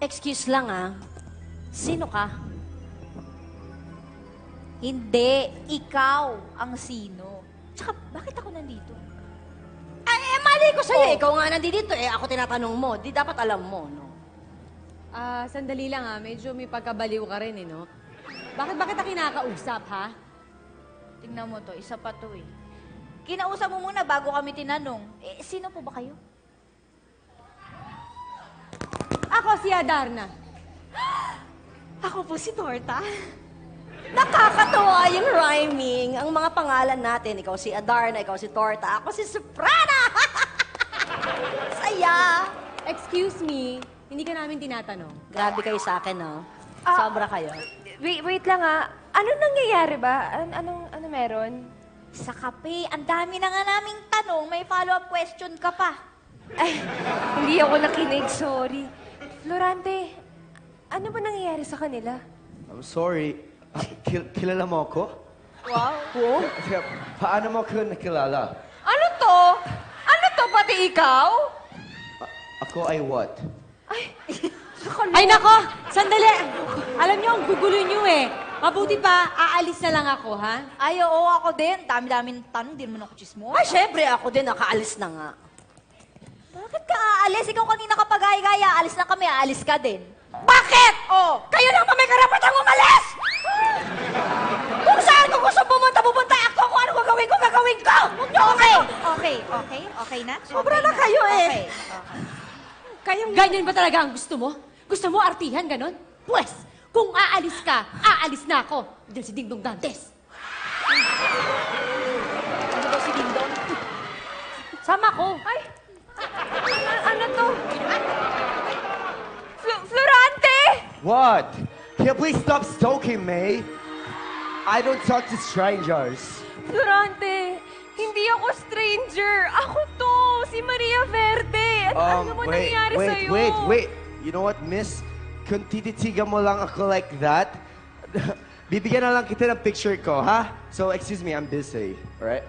Excuse lang Sino ka? Hindi, ikaw ang sino. Tsaka, bakit ako nandito? Ay, mali ko sa'yo. Ikaw nga nandito Ako tinatanong mo. Di dapat alam mo, no? Sandali lang medyo may pagkabaliw ka rin no? Bakit kita kinakausap, ha? Tingnan mo to, isa pa to Kinausap mo muna bago kami tinanong. Sino po ba kayo? Ako si Adarna. Ako po si Torta. Nakakatawa yung rhyming. Ang mga pangalan natin, ikaw si Adarna, ikaw si Torta, ako si Soprana! Saya! Excuse me, hindi ka namin tinatanong. Grabe kayo sa akin, no? Sobra kayo. Wait lang Ano nangyayari ba? Ano meron? Sa kape, ang dami na nga naming tanong. May follow-up question ka pa. Ay, hindi ako nakinig, sorry. Florante, ano ba nangyayari sa kanila? I'm sorry. Kilala mo ako? Wow. Teka, paano mo ako nakilala? Ano to? Ano to, pati ikaw? Ako ay what? Ay, nako! Sandali! Alam niyo, ang gugulo niyo Mabuti pa, aalis na lang ako, ha? Ay, oo, ako din. Dami-daming tanong, di mo na ako chismo. Ay, syempre, ako din, nakaalis na nga. Bakit ka aalis? Ikaw kanina ka pagaya-gaya. Aalis na kami, aalis ka din. Bakit? Kayo lang pa may karapatang umalis! Kung saan ko gusto pumunta, ako. Kung ano gagawin ko, gagawin ko! Huwag niyo Okay na? Sobra Okay na kayo, Okay. Kayong ganyan ba talaga ang gusto mo? Gusto mo artihan, ganon? Pwes, kung aalis ka, aalis na ako. Diyan si Dingdong Dantes. Ano ba si Dingdong? Sama ko. Ay, ano to? Florante! What? Can you please stop stalking me? I don't talk to strangers. Florante, hindi ako stranger. Ako to, si Maria Verde. Ano ba nangyayari sa'yo? Wait. You know what, miss? Kung tititigan mo lang ako like that, bibigyan na lang kita ng picture ko, ha? So, excuse me, I'm busy. Alright?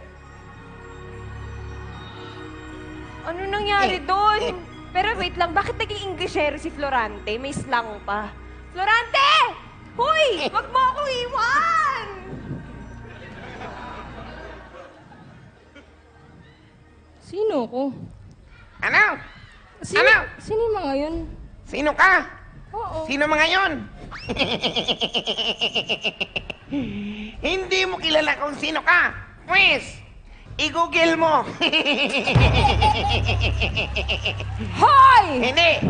Ano nangyari doon? Pero wait lang, bakit naging Englishero si Florante? May slang pa. Florante! Hoy! Wag mo akong iwan! Sino ko? Ano? Sino, Ano? Sino yung mga yun? Sino ka? Oo. Sino mga yon? Hindi mo kilala kung sino ka. Pwes, i-google mo. Hoy! Hindi.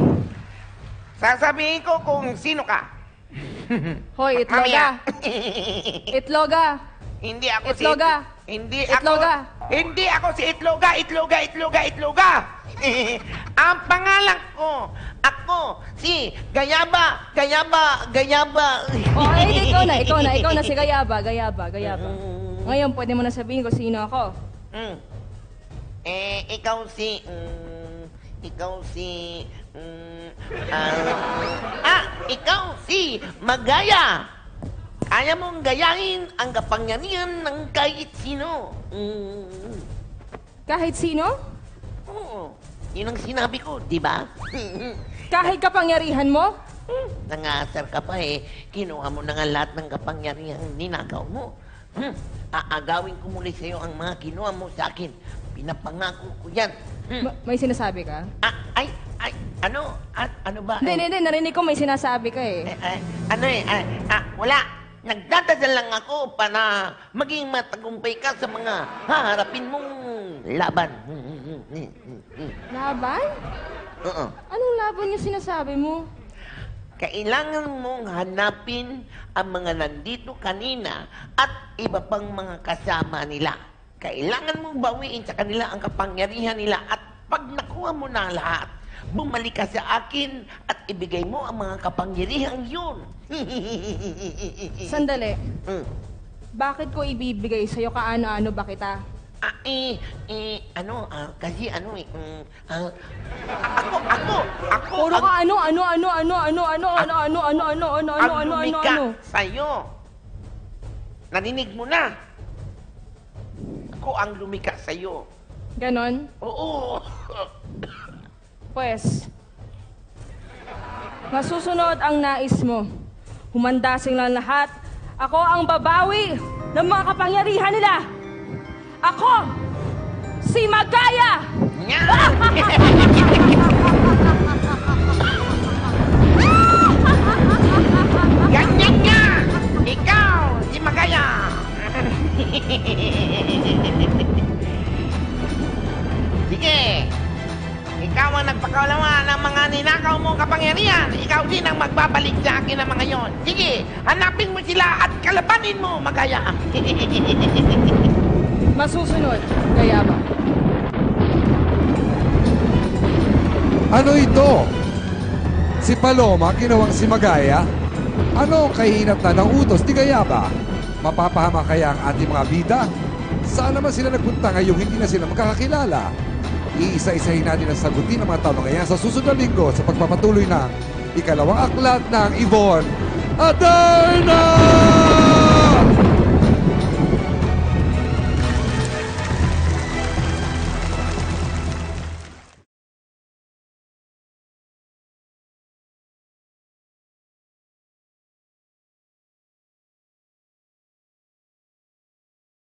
Sasabihin ko kung sino ka. Hoy, Mamaya. Itloga! Hindi ako Itloga. Hindi Itloga. ako... Hindi ako si Itloga. Ang pangalan ko, ako si Gayaba. Oh, ay, ikaw na si Gayaba. Ngayon, pwede mo na sabihin ko sino ako. Ikaw si... ikaw si Magaya. Kaya mong gayahin ang kapangyarihan ng kahit sino. Kahit sino? Oo. Yun ang sinabi ko, di ba? Kahit kapangyarihan mo? Nangasar ka pa Kinuha mo na nga lahat ng kapangyarihan ninagaw mo. Aagawin ko muli sa'yo ang mga kinuha mo sa akin. Pinapangako ko yan. May sinasabi ka? Ano ba? Hindi, narinig ko may sinasabi ka Wala. Nagdadasal lang ako para maging matagumpay ka sa mga haharapin mong laban. Laban? Oo. Anong laban yung sinasabi mo? Kailangan mong hanapin ang mga nandito kanina at iba pang mga kasama nila. Kailangan mong bawiin sa kanila ang kapangyarihan nila at pag nakuha mo na lahat, bumalik ka sa akin at ibigay mo ang mga kapangyarihan yun. Sandali. Bakit ko ibibigay sa'yo kaano-ano ba kita? Ako, Puro ka ano. ang lumika sa'yo. Narinig mo na. Ako ang lumika sa'yo. Ganon? Oo. Pues, Masusunod ang nais mo. Humanda silang lahat. Ako ang babawi ng mga kapangyarihan nila. Ako, si Magaya! Ganyan nga! Ikaw, si Magaya! Sige! Ikaw ang nagpakalawa ng mga ninakaw mong kapangyarihan. Ikaw din ang magbabalik sa akin ng mga yon. Sige, hanapin mo sila at kalabanin mo, Magaya. Masusunod, Gayaba. Ano ito? Si Paloma ginawang si Magaya? Ano ang kahinatnan ng utos ni Gayaba? Mapapahama kaya ang ating mga bida? Saan naman sila nagpunta ngayong hindi na sila magkakakilala? Iisa-isahin natin ang sagutin ng mga tanong ngayon sa susunod na linggo sa pagpapatuloy ng ikalawang aklat ng Yvonne Adarna!